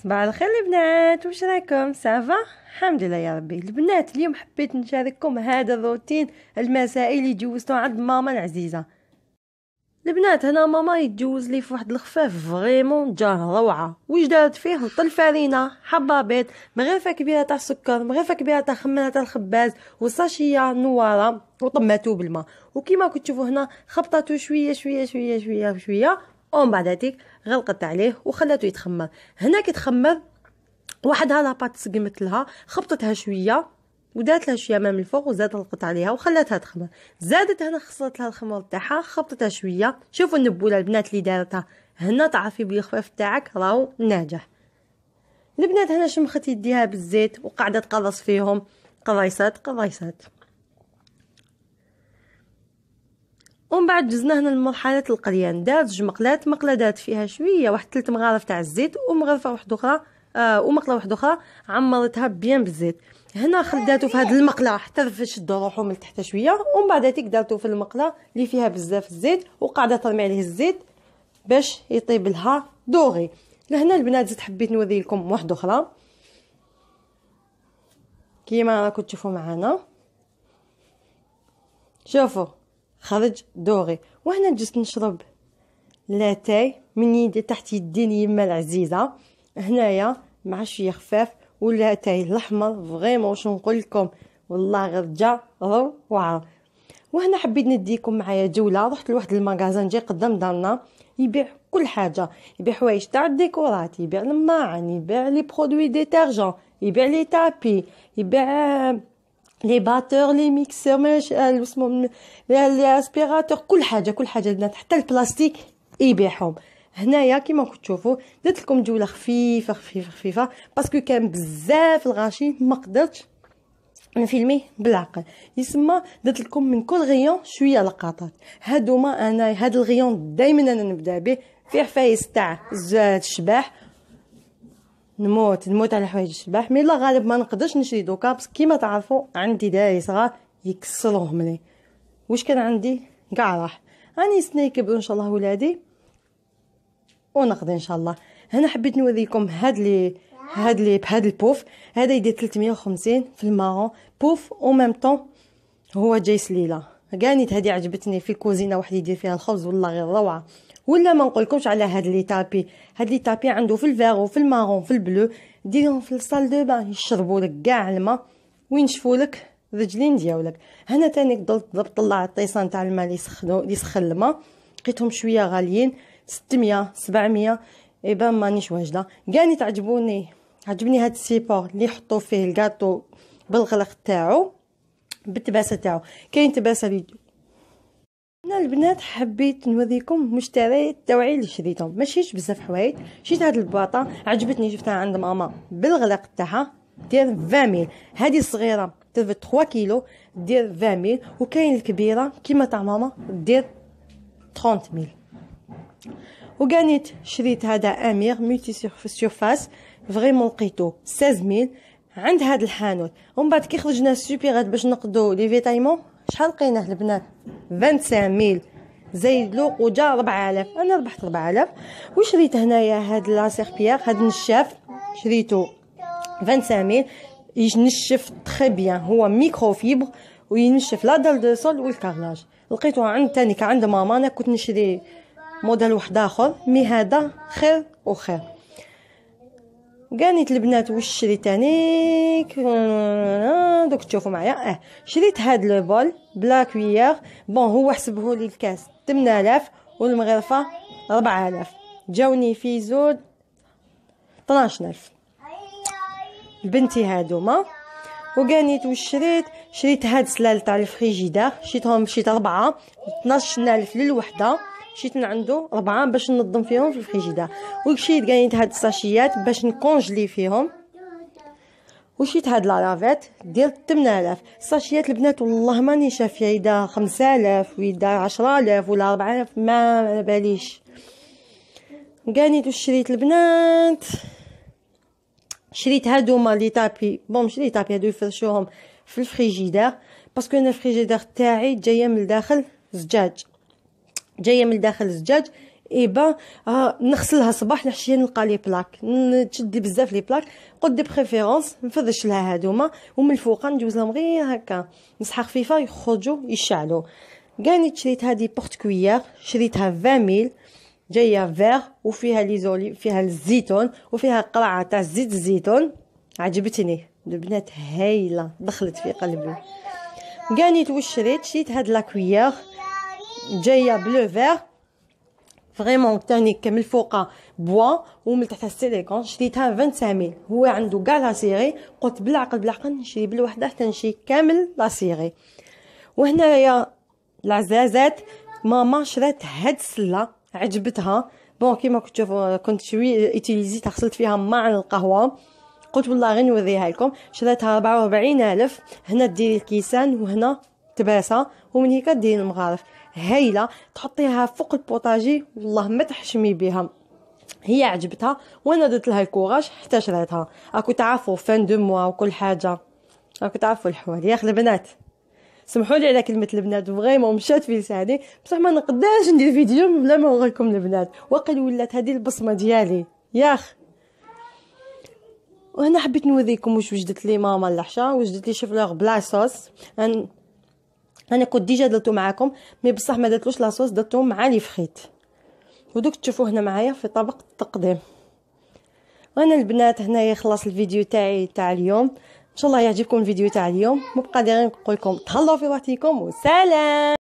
صباح الخير البنات، واش راكم؟ صافا الحمد لله يا ربي. البنات اليوم حبيت نشارككم هذا الروتين المسائي اللي جوزته عند ماما العزيزه. البنات هنا ماما يتجوز لي في واحد الخفاف فريمون جاه روعه. واش دارت فيه؟ نطل فرينه، حبه بيض، مغرفه كبيره تاع سكر، مغرفه كبيره تاع خميره تاع الخباز، وساشيه نواره، وطماتو بالماء. وكيما كتشوفوا هنا خبطاتو شويه شويه شويه شويه شويه، ومن بعد هذيك غلقت عليه وخلاتو يتخمر. هنا كيتخمر وحدها لاباط سقمت لها، خبطتها شويه ودات لها شويه ماء من الفوق، وزاد غلقت عليها وخلاتها تخمر. زادت هنا خصلت لها الخمر تاعها، خبطتها شويه. شوفوا النبوله البنات اللي دارتها هنا، تعرفي بلي الخفاف تاعك راهو ناجح. البنات هنا شمخت يديها بالزيت وقاعده تقرص فيهم قريصات قريصات. ومن بعد جزنا هنا لمرحله القليان. دارت جوج مقلات، مقله دارت فيها شويه واحد 3 مغارف تاع الزيت، ومغرفه واحده اخرى ومقله واحده اخرى عمرتها بيان بالزيت. هنا خلداتو في هذه المقله حتى شدوا روحو من تحت شويه، ومن بعد هذيك دارتو في المقله اللي فيها بزاف الزيت، وقاعده ترمي عليه الزيت باش يطيب لها دوغي. لهنا البنات زدت حبيت نوري لكم واحده اخرى كيما راكم تشوفوا معنا. شوفوا خرج دوغي. وهنا جست نشرب لاتاي من يدي تحت يدين يما العزيزه هنايا مع شويه خفاف، واللاتاي الاحمر فريمون واش نقول لكم، والله غير جا روعه. وهنا حبيت نديكم معايا جوله. رحت لواحد المغازان جاي قدام دارنا يبيع كل حاجه، يبيع حوايج تاع الديكورات، يبيع الماعن، يبيع لي برودوي ديترجون، يبيع لي تابي، يبيع لي باتور، لي ميكسور، ماش اسمهم لي اسبيراتور، كل حاجه كل حاجه البنات، حتى البلاستيك يبيعهم. هنايا كيما كنتو تشوفوا درت لكم جوله خفيفه خفيفه خفيفه باسكو كان بزاف الغاشي ما قدرتش نفيلميه بالعقل. يسمى درت لكم من كل غيون شويه لقطات. هادوما انا هاد الغيون دائما انا نبدا به، فيه حفايس تاع الشباح، نموت على حوايج الشباح، مي لا غالب ما نقدرش نشري دوكا بس كيما تعرفوا عندي داي صغار يكسروهم لي. واش كان عندي كاع راح، راني سنه يكبروا ان شاء الله ولادي ونقضي ان شاء الله. هنا حبيت نوريكم هاد البوف. هذا يدير 350 في المارون بوف، او ميم طون هو جاي سليله. كانت هذه عجبتني في الكوزينه، واحد يدير فيها الخبز والله غير روعه. ولا ما نقولكمش على هاد لي تابي. هاد لي تابي عنده في الفيغ وفي المارون في البلو، ديرهم في الصال دو بان يشربوا لك كاع الماء وينشفوا لك الرجلين ديالك. هنا تاني ضربت طلع الطيسان تاع الماء اللي سخن الماء، لقيتهم شويه غاليين 600 700، ايبا مانيش واجده. كاني عجبني هاد السيبور اللي يحطوا فيه الكاطو بالغلق تاعو بالتباسه تاعو. كاين تباسه فيديو. هنا البنات حبيت نوريكم مشتريات توعي اللي شريتهم، ماشيش بزاف حوايج. شريت هاد البواطه عجبتني، شفتها عند ماما بالغلق تاعها دير 20 ميل. هذه الصغيره تلف 3 كيلو دير 20 ميل، وكاين الكبيره كيما تاع ماما دير 30 ميل. وكانيت شريت هذا امير ملتي سيرفاس فريمون لقيتو 16 ميل عند هذا الحانوت. ومن بعد كي خرجنا السوبيرات باش نقضوا لي فيتايمون شحال لقيناه البنات؟ 25 ميل زايد له وجا 4000. انا ربحت 4000. وشريت هنايا هاد لاسيربيير، هاد النشاف شريته 25 ميل ينشف تري بيان، هو ميكرو فيبر وينشف لا دال دو سول والكارلاج. لقيته عند تاني عند ماما. انا كنت نشري موديل واحد اخر مي هذا خير وخير. كانت البنات واش شريت تاني دوك تشوفوا معايا. شريت هاد لو بول بلا كويير، بون هو حسبه لي الكاس 8000 والمغرفه 4000، جاوني في زود 12000 بنتي هادوما. وكانيت واش شريت هاد سلال تاع الفريجيدار، شريت 4 12000 للوحده. شيت من عنده 4 باش ننظم فيهم في الفريجيدار. وشيت كاينت هاد الساشيات باش نكونجلي فيهم. وشيت هاد لافيت ديال 8000 الساشيات البنات، والله ماني شافيه يدا 5000 ويدا 10000 ولا 4000 ما باليش. كانيت واش شريت البنات، شريت هادوما لي طابي. بون شريت طابي هادو يفرشوهم في الفريجيدار باسكو انا الفريجيدار تاعي جايه من الداخل زجاج، ايبا نغسلها صباح العشيه نلقى لي بلاك، تشدي بزاف لي بلاك. قد دي بريفيرونس نفرش لها هادوما، ومن الفوق ندوز لهم غير هكا مسحه خفيفه يخرجوا يشعلوا. كاني شريت هذه بورت كويير، شريتها 20 ميل، جايه فيغ وفيها لي زولي، فيها الزيتون وفيها قرعه تاع زيت الزيتون. عجبتني البنات هايله، دخلت في قلبي. كانيت واش شريت هاد لا كويير جايه بلو فيغ فريمون تاني كامل فوقها بوا ومن تحت السيليكون. شريتها 25 ميل، هو عنده كاع لا سيري. قلت بالعقل نشري بالوحده حتى نشري كامل لا سيري. وهنايا العزازات ماما شرات هاد السله عجبتها. بون كيما كنت شوي ايتيليزي غسلت فيها مع القهوه. قلت والله غير نوريها لكم. شريتها 44,000. هنا ديري الكيسان وهنا تباسه، ومن هيك ديري المغارف. هايله، تحطيها فوق البوطاجي والله ما تحشمي بها. هي عجبتها وانا درت لها الكوراج حتى شريتها. راكو تعرفوا فان دو موا وكل حاجه، راكو تعرفوا الحوال يا اخي البنات. سمحوا لي على كلمه البنات، فريمون مشات في لساني، بصح ما نقدرش ندير فيديو بلا ما نوريكم البنات. واقيلا ولات هذه البصمه ديالي يا اخ. وهنا حبيت نوريكم واش وجدت لي ماما العشاء. وجدت لي شفلوغ بلا صوص. انا كنت ديجا درتو معاكم، مي بصح ما درتلوش لاصوص، درتو مع لي فريت. ودوك تشوفوه هنا معايا في طبق التقديم. وانا البنات هنايا خلاص الفيديو تاعي تاع اليوم. ان شاء الله يعجبكم الفيديو تاع اليوم. مبقى غير نقول لكم تهلاو في وقتكم وسلام.